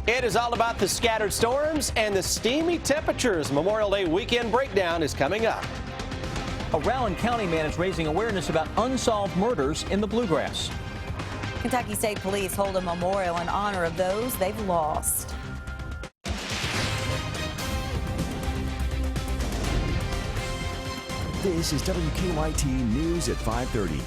It is all about the scattered storms and the steamy temperatures. Memorial Day weekend breakdown is coming up. A Rowan County man is raising awareness about unsolved murders in the Bluegrass. Kentucky State Police hold a memorial in honor of those they've lost. This is WKYT News at 5:30.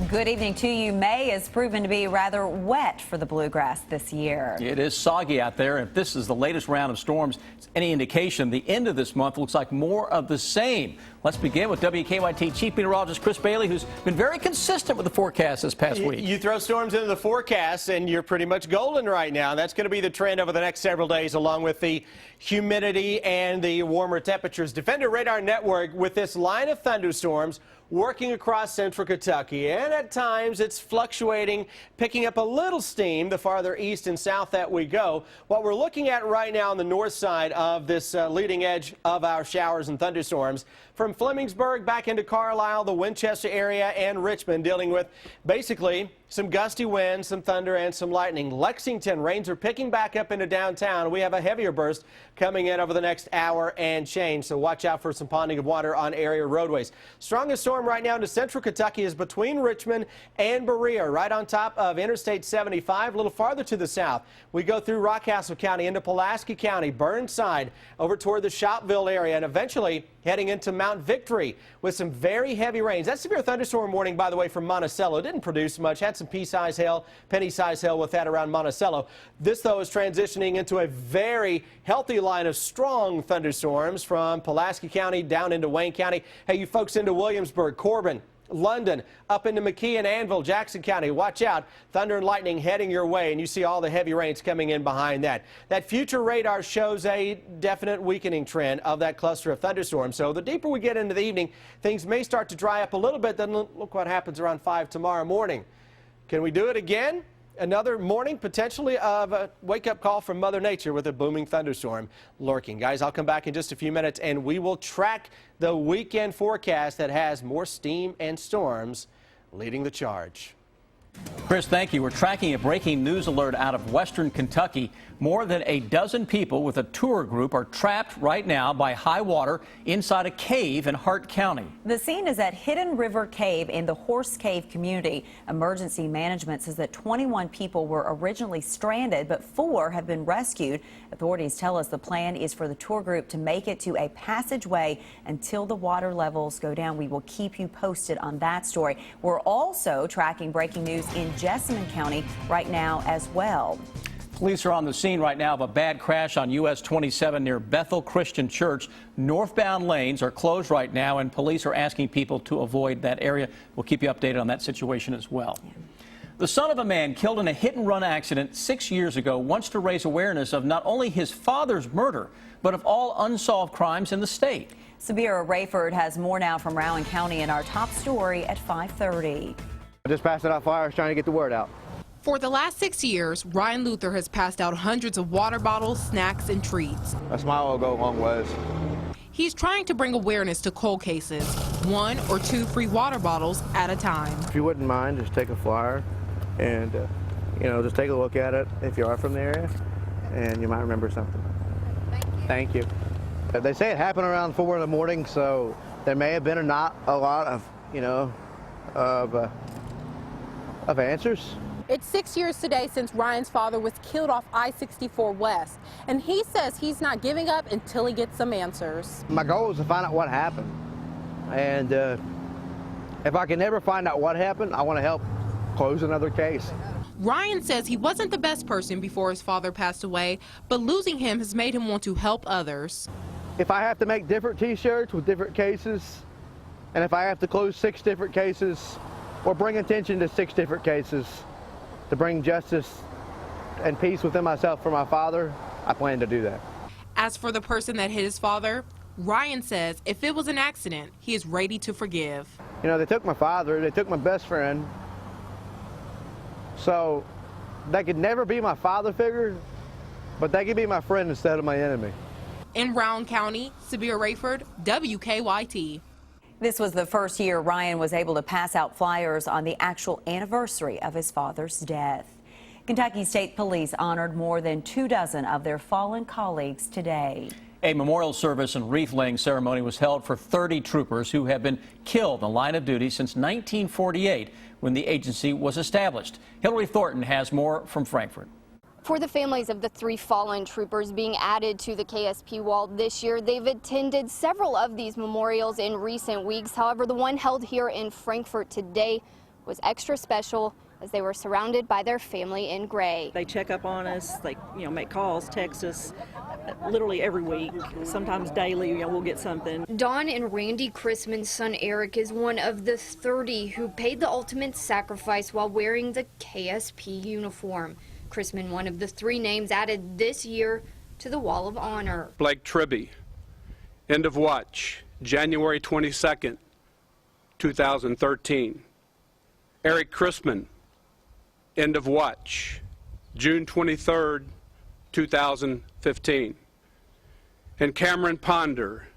Good evening to you. May has proven to be rather wet for the Bluegrass this year. It is soggy out there. If this is the latest round of storms, it's any indication, the end of this month looks like more of the same. Let's begin with WKYT Chief Meteorologist Chris Bailey, who's been very consistent with the forecast this past week. You throw storms into the forecast and you're pretty much golden right now. That's going to be the trend over the next several days, along with the humidity and the warmer temperatures. Defender Radar Network with this line of thunderstorms working across central Kentucky, and at times it's fluctuating, picking up a little steam the farther east and south that we go. What we're looking at right now on the north side of this leading edge of our showers and thunderstorms, from Flemingsburg back into Carlisle, the Winchester area, and Richmond, dealing with basically some gusty winds, some thunder, and some lightning. Lexington, rains are picking back up into downtown. We have a heavier burst coming in over the next hour and change, so watch out for some ponding of water on area roadways. Strongest storm right now into central Kentucky is between Richmond and Berea, right on top of Interstate 75. A little farther to the south, we go through Rockcastle County into Pulaski County, Burnside, over toward the Shopville area, and eventually heading into Mount Victory with some very heavy rains. That severe thunderstorm warning, by the way, from Monticello didn't produce much. Had some pea-sized hail, penny-sized hail with that around Monticello. This, though, is transitioning into a very healthy line of strong thunderstorms from Pulaski County down into Wayne County. Hey, you folks into Williamsburg, Corbin, London, up into McKee and Anvil, Jackson County. Watch out. Thunder and lightning heading your way, and you see all the heavy rains coming in behind that. That future radar shows a definite weakening trend of that cluster of thunderstorms. So the deeper we get into the evening, things may start to dry up a little bit. Then look what happens around 5 tomorrow morning. Can we do it again? Another morning potentially of a wake-up call from Mother Nature with a booming thunderstorm lurking. Guys, I'll come back in just a few minutes and we will track the weekend forecast that has more steam and storms leading the charge. Chris, thank you. We're tracking a breaking news alert out of western Kentucky. More than a dozen people with a tour group are trapped right now by high water inside a cave in Hart County. The scene is at Hidden River Cave in the Horse Cave community. Emergency management says that 21 people were originally stranded, but 4 have been rescued. Authorities tell us the plan is for the tour group to make it to a passageway until the water levels go down. We will keep you posted on that story. We're also tracking breaking news in Jessamine County right now as well. Police are on the scene right now of a bad crash on US 27 near Bethel Christian Church. Northbound lanes are closed right now, and police are asking people to avoid that area. We'll keep you updated on that situation as well. The son of a man killed in a hit-and-run accident 6 years ago wants to raise awareness of not only his father's murder, but of all unsolved crimes in the state. Sabira Rayford has more now from Rowan County in our top story at 5:30. Just passing out flyers trying to get the word out. For the last 6 years, Ryan Luther has passed out hundreds of water bottles, snacks, and treats. A smile will go a long ways. He's trying to bring awareness to cold cases, 1 or 2 free water bottles at a time. If you wouldn't mind, just take a flyer and, just take a look at it if you are from the area, and you might remember something. Thank you. They say it happened around 4 in the morning, so there may have been a lot of, of answers. It's 6 years today since Ryan's father was killed off I-64 West, and he says he's not giving up until he gets some answers. My goal is to find out what happened, and if I can never find out what happened, I want to help close another case. Ryan says he wasn't the best person before his father passed away, but losing him has made him want to help others. If I have to make different t-shirts with different cases, and if I have to close 6 different cases or bring attention to 6 different cases to bring justice and peace within myself for my father, I plan to do that. As for the person that hit his father, Ryan says if it was an accident, he is ready to forgive. They took my father, they took my best friend, so they could never be my father figure, but they could be my friend instead of my enemy. In Rowan County, Sabira Rayford, WKYT. This was the first year Ryan was able to pass out flyers on the actual anniversary of his father's death. Kentucky State Police honored more than 24 of their fallen colleagues today. A memorial service and wreath-laying ceremony was held for 30 troopers who have been killed in the line of duty since 1948, when the agency was established. Hillary Thornton has more from Frankfort. For the families of the 3 fallen troopers being added to the KSP wall this year, they've attended several of these memorials in recent weeks. However, the one held here in Frankfort today was extra special as they were surrounded by their family in gray. They check up on us, they make calls, text us literally every week, sometimes daily, we'll get something. Dawn and Randy Chrisman's son Eric is one of the 30 who paid the ultimate sacrifice while wearing the KSP uniform. Chrisman, one of the 3 names added this year to the Wall of Honor. Blake Tribby, end of watch, January 22nd, 2013. Eric Chrisman, end of watch, June 23rd, 2015. And Cameron Ponder,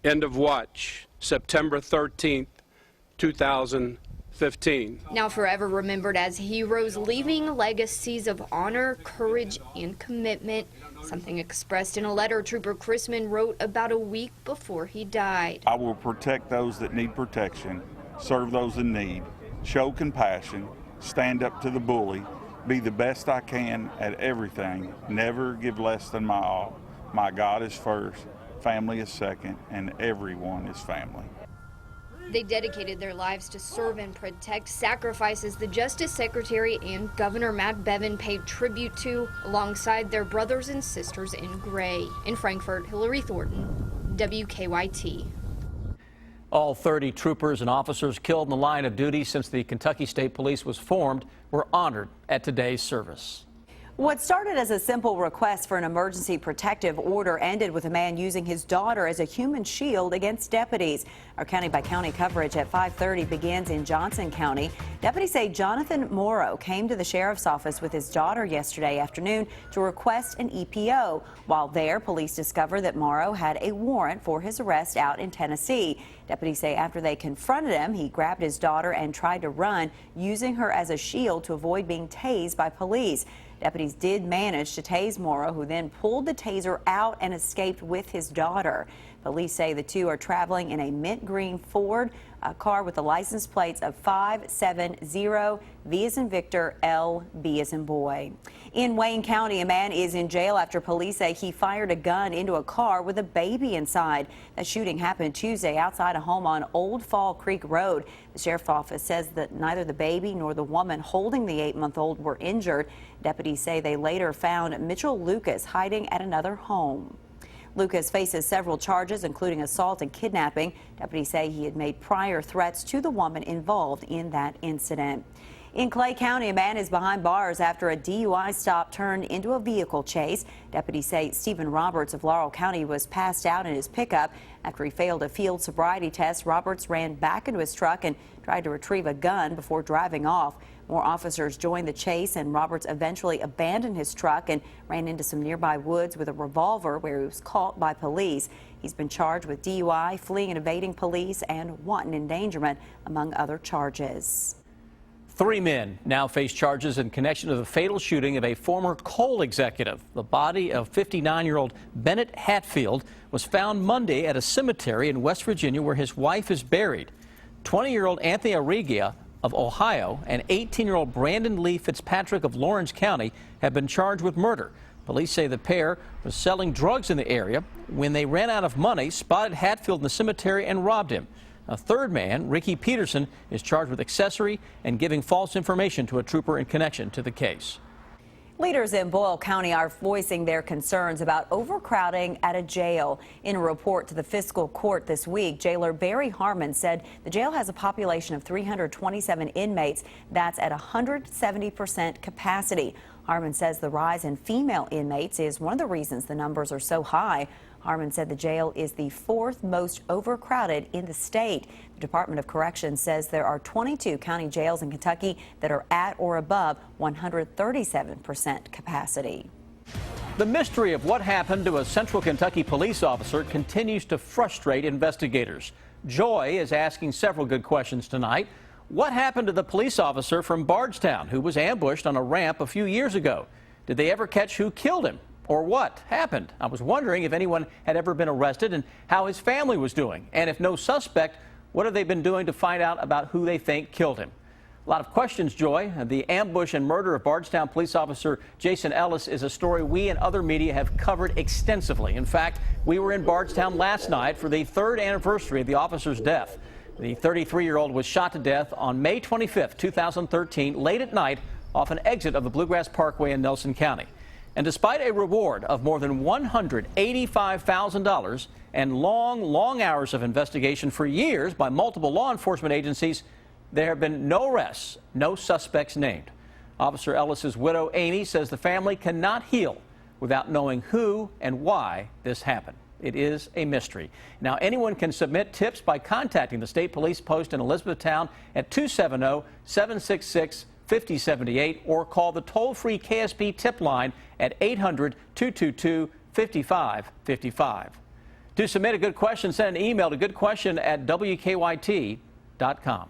end of watch, September 13th, 2015. Now forever remembered as heroes, leaving legacies of honor, courage, and commitment, something expressed in a letter Trooper Chrisman wrote about a week before he died. I will protect those that need protection, serve those in need, show compassion, stand up to the bully, be the best I can at everything, never give less than my all. My God is first, family is second, and everyone is family. They dedicated their lives to serve and protect, sacrifices the Justice Secretary and Governor Matt Bevin paid tribute to, alongside their brothers and sisters in gray. In Frankfort, Hillary Thornton, WKYT. All 30 troopers and officers killed in the line of duty since the Kentucky State Police was formed were honored at today's service. What started as a simple request for an emergency protective order ended with a man using his daughter as a human shield against deputies. Our county-by-county coverage at 5:30 begins in Johnson County. Deputies say Jonathan Morrow came to the sheriff's office with his daughter yesterday afternoon to request an EPO. While there, police discovered that Morrow had a warrant for his arrest out in Tennessee. Deputies say after they confronted him, he grabbed his daughter and tried to run, using her as a shield to avoid being tased by police. Deputies did manage to tase Morrow, who then pulled the taser out and escaped with his daughter. Police say the two are traveling in a mint green Ford, a car with the license plates of 570 V as in Victor, L, B as in boy. In Wayne County, a man is in jail after police say he fired a gun into a car with a baby inside. The shooting happened Tuesday outside a home on Old Fall Creek Road. The sheriff's office says that neither the baby nor the woman holding the 8-month-old were injured. Deputies say they later found Mitchell Lucas hiding at another home. Lucas faces several charges, including assault and kidnapping. Deputies say he had made prior threats to the woman involved in that incident. In Clay County, a man is behind bars after a DUI stop turned into a vehicle chase. Deputies say Stephen Roberts of Laurel County was passed out in his pickup. After he failed a field sobriety test, Roberts ran back into his truck and tried to retrieve a gun before driving off. More officers joined the chase, and Roberts eventually abandoned his truck and ran into some nearby woods with a revolver, where he was caught by police. He's been charged with DUI, fleeing and evading police, and wanton endangerment, among other charges. 3 men now face charges in connection to the fatal shooting of a former coal executive. The body of 59-year-old Bennett Hatfield was found Monday at a cemetery in West Virginia where his wife is buried. 20-year-old Anthony Arrigia of Ohio and 18-year-old Brandon Lee Fitzpatrick of Lawrence County have been charged with murder. Police say the pair was selling drugs in the area. When they ran out of money, spotted Hatfield in the cemetery and robbed him. A third man, Ricky Peterson, is charged with accessory and giving false information to a trooper in connection to the case. Leaders in Boyle County are voicing their concerns about overcrowding at a jail. In a report to the fiscal court this week, jailer Barry Harmon said the jail has a population of 327 inmates. That's at 170% capacity. Harmon says the rise in female inmates is one of the reasons the numbers are so high. Harmon said the jail is the 4th most overcrowded in the state. The Department of Corrections says there are 22 county jails in Kentucky that are at or above 137% capacity. The mystery of what happened to a Central Kentucky police officer continues to frustrate investigators. Joy is asking several good questions tonight. What happened to the police officer from Bardstown who was ambushed on a ramp a few years ago? Did they ever catch who killed him? Or what happened? I was wondering if anyone had ever been arrested and how his family was doing. And if no suspect, what have they been doing to find out about who they think killed him? A lot of questions, Joy. The ambush and murder of Bardstown police officer Jason Ellis is a story we and other media have covered extensively. In fact, we were in Bardstown last night for the 3rd anniversary of the officer's death. The 33-year-old was shot to death on May 25, 2013, late at night off an exit of the Bluegrass Parkway in Nelson County. And despite a reward of more than $185,000 and long hours of investigation for years by multiple law enforcement agencies, there have been no arrests, no suspects named. Officer Ellis's widow, Amy, says the family cannot heal without knowing who and why this happened. It is a mystery. Now, anyone can submit tips by contacting the State Police Post in Elizabethtown at 270-766-5078 or call the toll-free KSP tip line at 800-222-5555. To submit a good question, send an email to goodquestion@WKYT.com.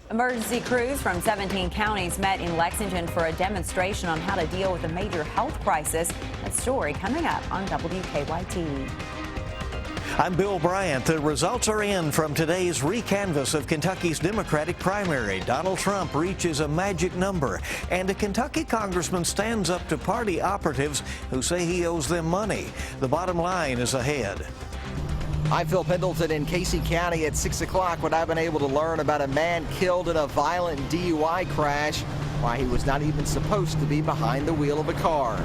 Emergency crews from 17 counties met in Lexington for a demonstration on how to deal with a major health crisis. A story coming up on WKYT. I'm Bill Bryant. The results are in from today's recanvass of Kentucky's Democratic primary. Donald Trump reaches a magic number, and a Kentucky congressman stands up to party operatives who say he owes them money. The bottom line is ahead. I'm Phil Pendleton in Casey County at 6 o'clock when I've been able to learn about a man killed in a violent DUI crash, why he was not even supposed to be behind the wheel of a car.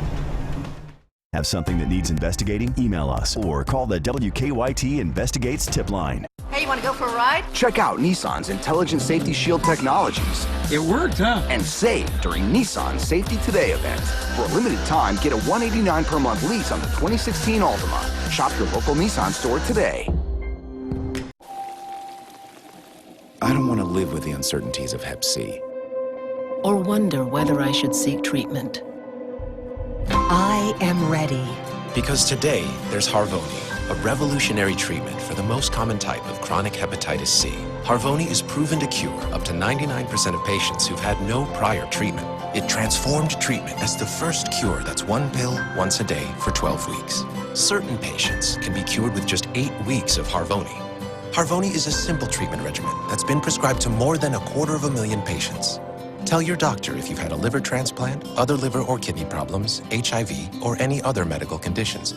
Have something that needs investigating? Email us or call the WKYT Investigates tip line. Hey, you want to go for a ride? Check out Nissan's Intelligent Safety Shield technologies. It worked, huh? And save during Nissan's Safety Today event. For a limited time, get a $189 per month lease on the 2016 Altima. Shop your local Nissan store today. I don't want to live with the uncertainties of Hep C. Or wonder whether I should seek treatment. I am ready. Because today, there's Harvoni, a revolutionary treatment for the most common type of chronic hepatitis C. Harvoni is proven to cure up to 99% of patients who've had no prior treatment. It transformed treatment as the first cure that's one pill once a day for 12 weeks. Certain patients can be cured with just 8 weeks of Harvoni. Harvoni is a simple treatment regimen that's been prescribed to more than 250,000 patients. Tell your doctor if you've had a liver transplant, other liver or kidney problems, HIV, or any other medical conditions,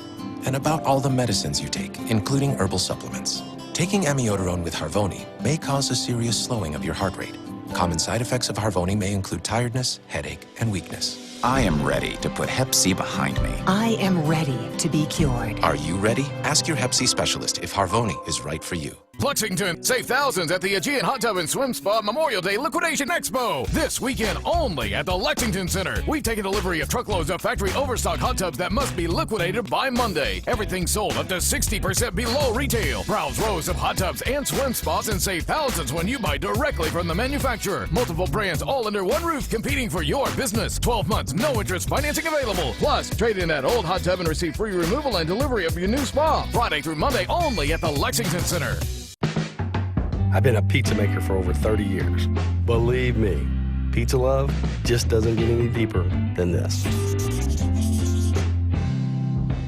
and about all the medicines you take, including herbal supplements. Taking amiodarone with Harvoni may cause a serious slowing of your heart rate. Common side effects of Harvoni may include tiredness, headache, and weakness. I am ready to put Hep C behind me. I am ready to be cured. Are you ready? Ask your Hep C specialist if Harvoni is right for you. Lexington, save thousands at the Aegean Hot Tub and Swim Spa Memorial Day Liquidation Expo. This weekend only at the Lexington Center. We've taken delivery of truckloads of factory overstock hot tubs that must be liquidated by Monday. Everything sold up to 60% below retail. Browse rows of hot tubs and swim spas and save thousands when you buy directly from the manufacturer. Multiple brands all under one roof competing for your business. 12 months, no interest financing available. Plus, trade in that old hot tub and receive free removal and delivery of your new spa. Friday through Monday only at the Lexington Center. I've been a pizza maker for over 30 years. Believe me, pizza love just doesn't get any deeper than this.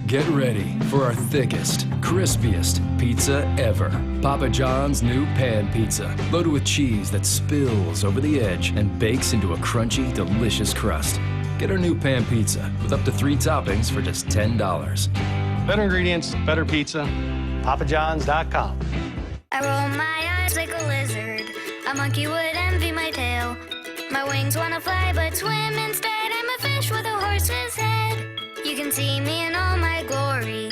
Get ready for our thickest, crispiest pizza ever. Papa John's new pan pizza, loaded with cheese that spills over the edge and bakes into a crunchy, delicious crust. Get our new pan pizza with up to 3 toppings for just $10. Better ingredients, better pizza. PapaJohns.com. I roll my eyes like a lizard. A monkey would envy my tail. My wings wanna fly but swim instead. I'm a fish with a horse's head. You can see me in all my glory.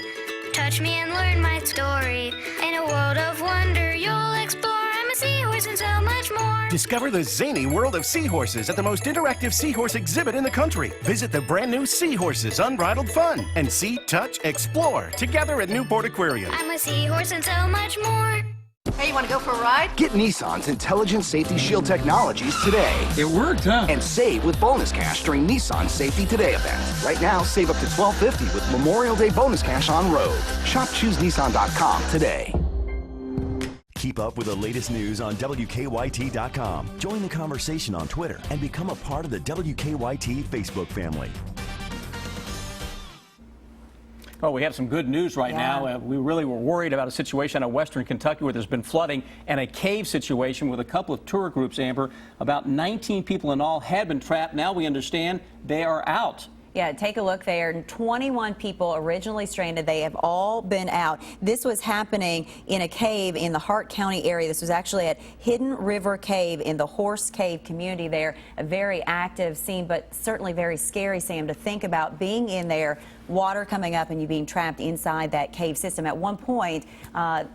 Touch me and learn my story. In a world of wonder you'll explore. I'm a seahorse and so much more. Discover the zany world of seahorses at the most interactive seahorse exhibit in the country. Visit the brand new Seahorses Unbridled Fun and see, touch, explore together at Newport Aquarium. I'm a seahorse and so much more. Hey, you want to go for a ride? Get Nissan's Intelligent Safety Shield technologies today. It worked, huh? And save with bonus cash during Nissan's Safety Today event. Right now, save up to $1,250 with Memorial Day bonus cash on road. Shop ChooseNissan.com today. Keep up with the latest news on WKYT.com. Join the conversation on Twitter and become a part of the WKYT Facebook family. Oh, we have some good news right now. We really were worried about a situation out of western Kentucky where there's been flooding and a cave situation with a couple of tour groups, Amber. About 19 people in all had been trapped. Now we understand they are out. Yeah, take a look there. 21 people originally stranded. They have all been out. This was happening in a cave in the Hart County area. This was actually at Hidden River Cave in the Horse Cave community there. A very active scene, but certainly very scary, Sam, to think about being in there, water coming up and you being trapped inside that cave system. At one point,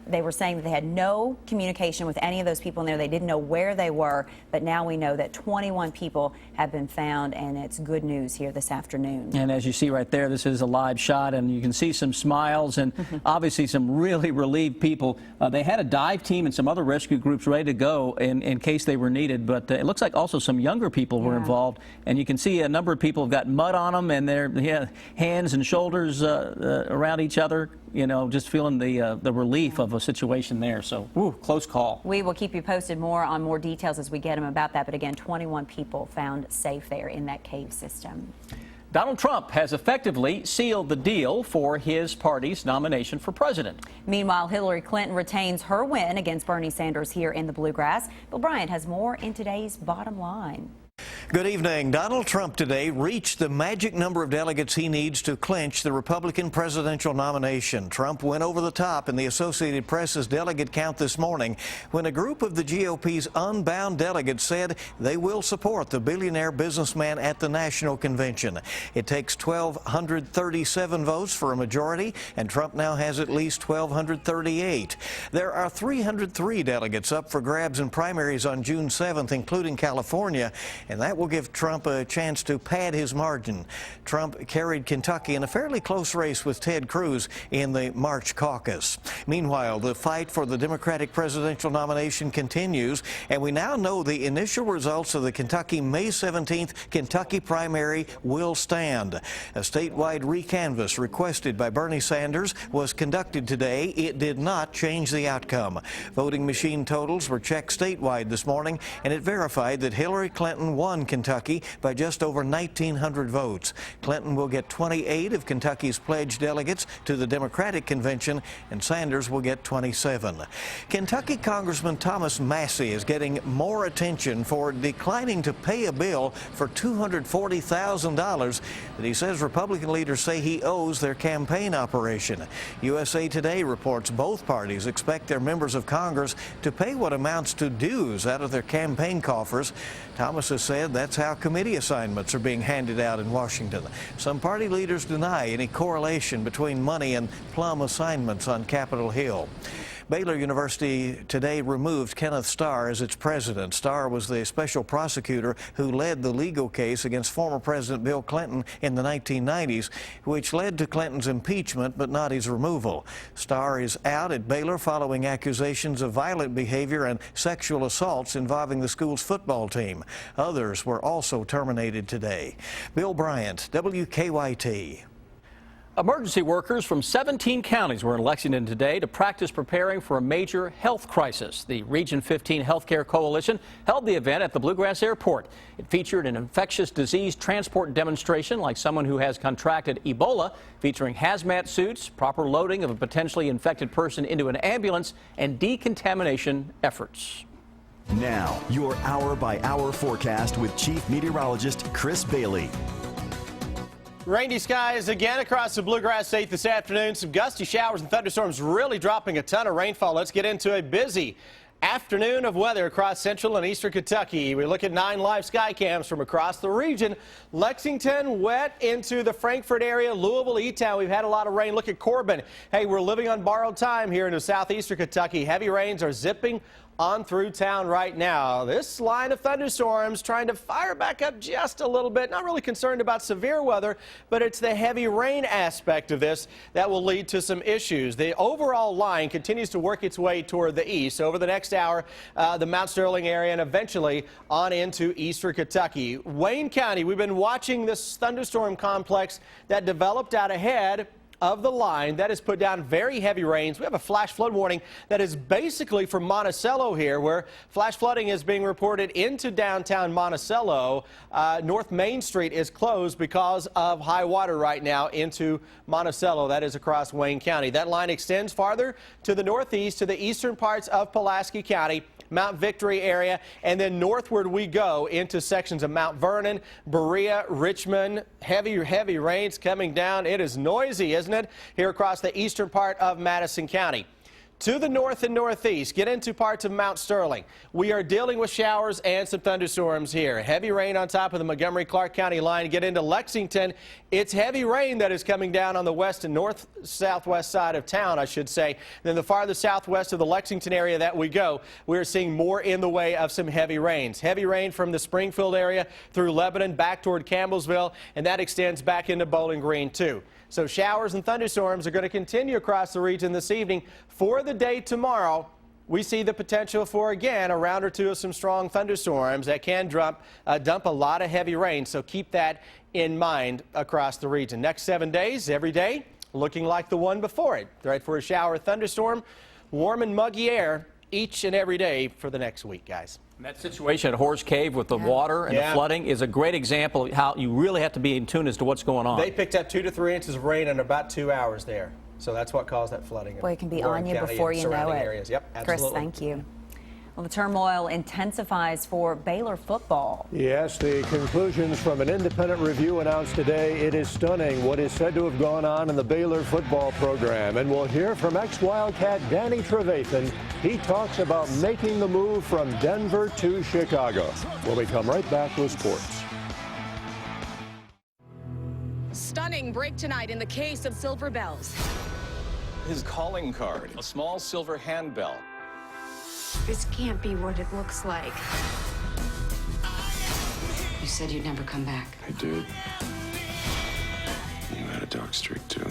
they were saying that they had no communication with any of those people in there. They didn't know where they were, but now we know that 21 people have been found, and it's good news here this afternoon. And as you see right there, this is a live shot, and you can see some smiles and obviously some really relieved people. They had a dive team and some other rescue groups ready to go in case they were needed, but it looks like also some younger people were involved, and you can see a number of people have got mud on them and their hands and shoulders around each other, you know, just feeling the relief of a situation there. So, close call. We will keep you posted on more details as we get them about that. But again, 21 people found safe there in that cave system. Donald Trump has effectively sealed the deal for his party's nomination for president. Meanwhile, Hillary Clinton retains her win against Bernie Sanders here in the Bluegrass. Bill Bryant has more in today's Bottom Line. Good evening. Donald Trump today reached the magic number of delegates he needs to clinch the Republican presidential nomination. Trump went over the top in the Associated Press's delegate count this morning when a group of the GOP's unbound delegates said they will support the billionaire businessman at the national convention. It takes 1,237 votes for a majority, and Trump now has at least 1,238. There are 303 delegates up for grabs in primaries on June 7th, including California, and that will give Trump a chance to pad his margin. Trump carried Kentucky in a fairly close race with Ted Cruz in the March caucus. Meanwhile, the fight for the Democratic presidential nomination continues, and we now know the initial results of the Kentucky May 17th Kentucky primary will stand. A statewide recanvass requested by Bernie Sanders was conducted today. It did not change the outcome. Voting machine totals were checked statewide this morning, and it verified that Hillary Clinton won Kentucky by just over 1,900 votes. Clinton will get 28 of Kentucky's pledged delegates to the Democratic convention, and Sanders will get 27. Kentucky Congressman Thomas Massey is getting more attention for declining to pay a bill for $240,000 that he says Republican leaders say he owes their campaign operation. USA Today reports both parties expect their members of Congress to pay what amounts to dues out of their campaign coffers. Thomas has said that's how committee assignments are being handed out in Washington. Some party leaders deny any correlation between money and plum assignments on Capitol Hill. Baylor University today removed Kenneth Starr as its president. Starr was the special prosecutor who led the legal case against former President Bill Clinton in the 1990s, which led to Clinton's impeachment but not his removal. Starr is out at Baylor following accusations of violent behavior and sexual assaults involving the school's football team. Others were also terminated today. Bill Bryant, WKYT. Emergency workers from 17 counties were in Lexington today to practice preparing for a major health crisis. The Region 15 Healthcare Coalition held the event at the Bluegrass Airport. It featured an infectious disease transport demonstration like someone who has contracted Ebola, featuring hazmat suits, proper loading of a potentially infected person into an ambulance, and decontamination efforts. Now, your hour-by-hour forecast with Chief Meteorologist Chris Bailey. Rainy skies again across the Bluegrass State this afternoon. Some gusty showers and thunderstorms really dropping a ton of rainfall. Let's get into a busy afternoon of weather across central and eastern Kentucky. We look at 9 live sky cams from across the region. Lexington wet into the Frankfort area, Louisville, E-Town. We've had a lot of rain. Look at Corbin. Hey, we're living on borrowed time here into southeastern Kentucky. Heavy rains are zipping on through town right now. This line of thunderstorms trying to fire back up just a little bit. Not really concerned about severe weather, but it's the heavy rain aspect of this that will lead to some issues. The overall line continues to work its way toward the east. Over the next hour, the Mount Sterling area and eventually on into eastern Kentucky. Wayne County, we've been watching this thunderstorm complex that developed out ahead of the line. That has put down very heavy rains. We have a flash flood warning that is basically for Monticello here, where flash flooding is being reported into downtown Monticello. North Main Street is closed because of high water right now into Monticello. That is across Wayne County. That line extends farther to the northeast to the eastern parts of Pulaski County, Mount Victory area, and then northward we go into sections of Mount Vernon, Berea, Richmond. Heavy rains coming down. It is noisy, isn't it, here across the eastern part of Madison County. To the north and northeast, get into parts of Mount Sterling. We are dealing with showers and some thunderstorms here. Heavy rain on top of the Montgomery-Clark County line. Get into Lexington. It's heavy rain that is coming down on the west and north-southwest side of town, I should say. Then the farther southwest of the Lexington area that we go, we're seeing more in the way of some heavy rains. Heavy rain from the Springfield area through Lebanon back toward Campbellsville, and that extends back into Bowling Green, too. So showers and thunderstorms are going to continue across the region this evening. For the day tomorrow, we see the potential for, again, a round or two of some strong thunderstorms that can dump a lot of heavy rain. So keep that in mind across the region. Next 7 days, every day, looking like the one before it. Right for a shower or thunderstorm, warm and muggy air each and every day for the next week, guys. And that situation at Horse Cave with the water and the flooding is a great example of how you really have to be in tune as to what's going on. They picked up 2 to 3 inches of rain in about 2 hours there. So that's what caused that flooding. Boy, it can be on you before you know it. Areas. Yep, absolutely. Chris, thank you. Well, the turmoil intensifies for Baylor football. Yes, the conclusions from an independent review announced today. It is stunning what is said to have gone on in the Baylor football program. And we'll hear from ex-Wildcat Danny Trevathan. He talks about making the move from Denver to Chicago. We'll be come right back with sports. Stunning break tonight in the case of silver bells. His calling card, a small silver handbell. This can't be what it looks like. You said you'd never come back. I did. You had a dark streak, too.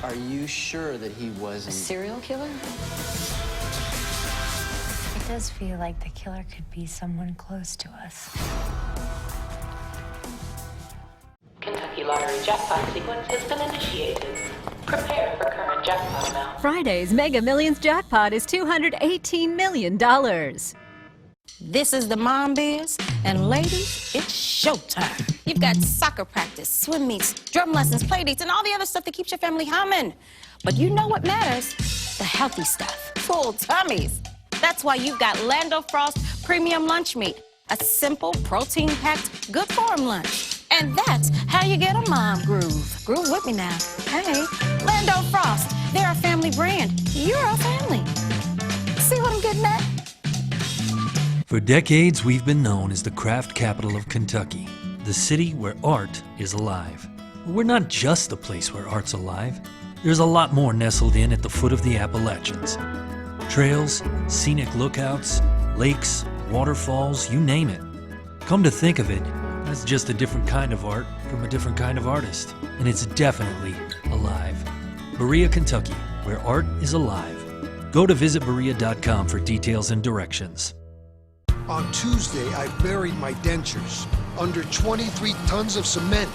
Are you sure that he wasn't... A serial killer? It does feel like the killer could be someone close to us. Kentucky Lottery jackpot sequence has been initiated. Prepare for current jackpot amount. Friday's Mega Millions jackpot is $218 million. This is the Mom Biz, and ladies, it's showtime. You've got soccer practice, swim meets, drum lessons, play dates, and all the other stuff that keeps your family humming. But you know what matters? The healthy stuff, full tummies. That's why you've got Lando Frost Premium Lunch Meat, a simple, protein-packed, good-for-'em lunch. And that's how you get a mom groove. Groove with me now. Hey, Lando Frost, they're a family brand. You're a family. See what I'm getting at? For decades, we've been known as the craft capital of Kentucky, the city where art is alive. But we're not just the place where art's alive. There's a lot more nestled in at the foot of the Appalachians. Trails, scenic lookouts, lakes, waterfalls, you name it. Come to think of it, that's just a different kind of art from a different kind of artist. And it's definitely alive. Berea, Kentucky, where art is alive. Go to visitberea.com for details and directions. On Tuesday, I buried my dentures under 23 tons of cement.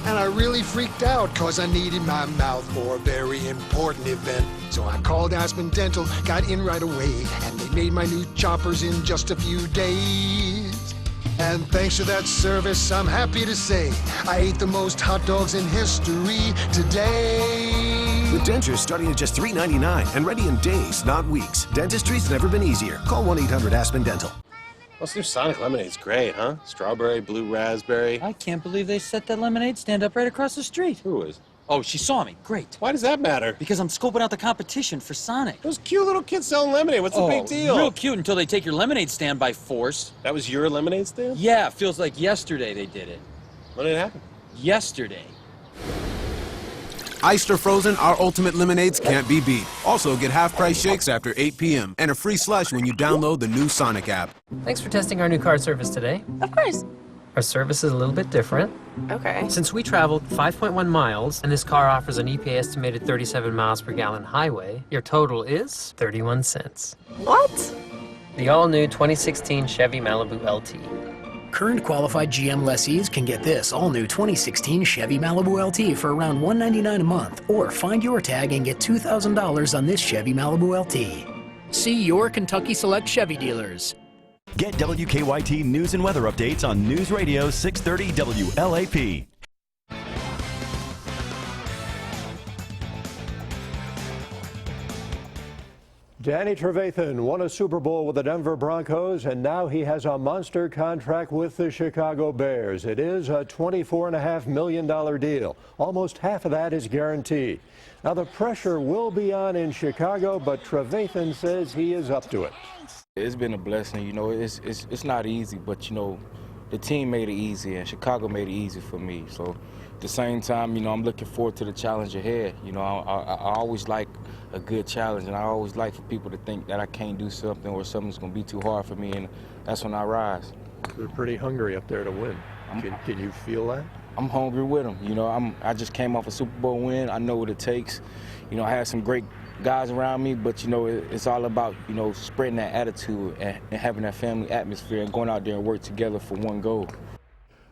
And I really freaked out because I needed my mouth for a very important event. So I called Aspen Dental, got in right away, and they made my new choppers in just a few days. And thanks to that service, I'm happy to say I ate the most hot dogs in history today. With dentures starting at just $3.99 and ready in days, not weeks. Dentistry's never been easier. Call 1-800-ASPEN-DENTAL. This new Sonic lemonade's great, huh? Strawberry, blue raspberry. I can't believe they set that lemonade stand up right across the street. Who is? Oh, she saw me. Great. Why does that matter? Because I'm scoping out the competition for Sonic. Those cute little kids selling lemonade. What's the big deal? Real cute until they take your lemonade stand by force. That was your lemonade stand? Yeah, it feels like yesterday they did it. When did it happen? Yesterday. Iced or frozen, our ultimate lemonades can't be beat. Also, get half-price shakes after 8 p.m. and a free slush when you download the new Sonic app. Thanks for testing our new car service today. Of course. Our service is a little bit different. Okay. Since we traveled 5.1 miles, and this car offers an EPA estimated 37 miles per gallon highway, your total is 31 cents. What? The all-new 2016 Chevy Malibu LT. Current qualified GM lessees can get this all-new 2016 Chevy Malibu LT for around $199 a month, or find your tag and get $2,000 on this Chevy Malibu LT. See your Kentucky Select Chevy dealers. Get WKYT news and weather updates on News Radio 630 WLAP. Danny Trevathan won a Super Bowl with the Denver Broncos, and now he has a monster contract with the Chicago Bears. It is a $24.5 million deal. Almost half of that is guaranteed. Now, the pressure will be on in Chicago, but Trevathan says he is up to it. It's been a blessing. You know, it's not easy, but, you know, the team made it easy, and Chicago made it easy for me. So at the same time, you know, I'm looking forward to the challenge ahead. You know, I always like a good challenge, and I always like for people to think that I can't do something or something's going to be too hard for me, and that's when I rise. They're pretty hungry up there to win. Can you feel that? I'm hungry with them. You know, I just came off a Super Bowl win. I know what it takes. You know, I had some great guys around me, but, you know, it's all about, you know, spreading that attitude and having that family atmosphere and going out there and work together for one goal.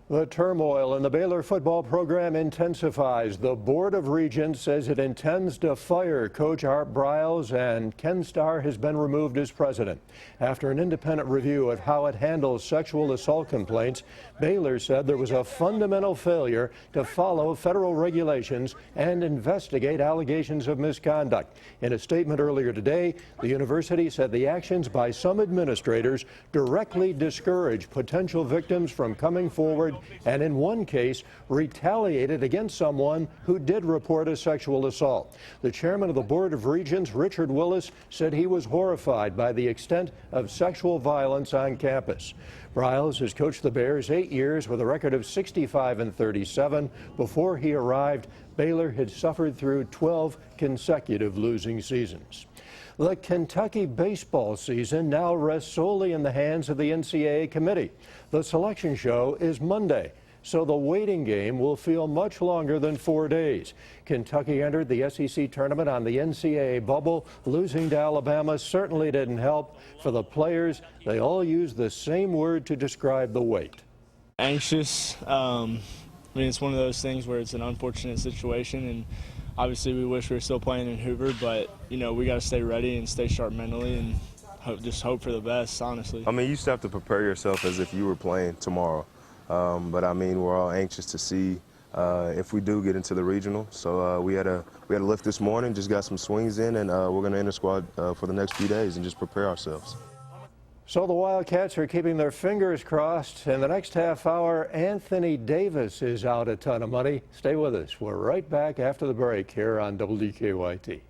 The turmoil in the Baylor football program intensifies. The Board of Regents says it intends to fire Coach Art Briles, and Ken Starr has been removed as president. After an independent review of how it handles sexual assault complaints, Baylor said there was a fundamental failure to follow federal regulations and investigate allegations of misconduct. In a statement earlier today, the university said the actions by some administrators directly discourage potential victims from coming forward, and in one case retaliated against someone who did report a sexual assault. The chairman of the Board of Regents, Richard Willis, said he was horrified by the extent of sexual violence on campus. Briles has coached the Bears 8 years with a record of 65-37. Before he arrived, Baylor had suffered through 12 consecutive losing seasons. The Kentucky baseball season now rests solely in the hands of the NCAA committee. The selection show is Monday, so the waiting game will feel much longer than 4 days. Kentucky entered the SEC tournament on the NCAA bubble. Losing to Alabama certainly didn't help. For the players, they all use the same word to describe the wait. Anxious. I mean, it's one of those things where it's an unfortunate situation, and obviously we wish we were still playing in Hoover, but, you know, we got to stay ready and stay sharp mentally and just hope for the best, honestly. I mean, you still have to prepare yourself as if you were playing tomorrow. But, I mean, we're all anxious to see if we do get into the regional. So we had a lift this morning, just got some swings in, and we're going to enter squad for the next few days and just prepare ourselves. So the Wildcats are keeping their fingers crossed. In the next half hour, Anthony Davis is out a ton of money. Stay with us. We're right back after the break here on WKYT.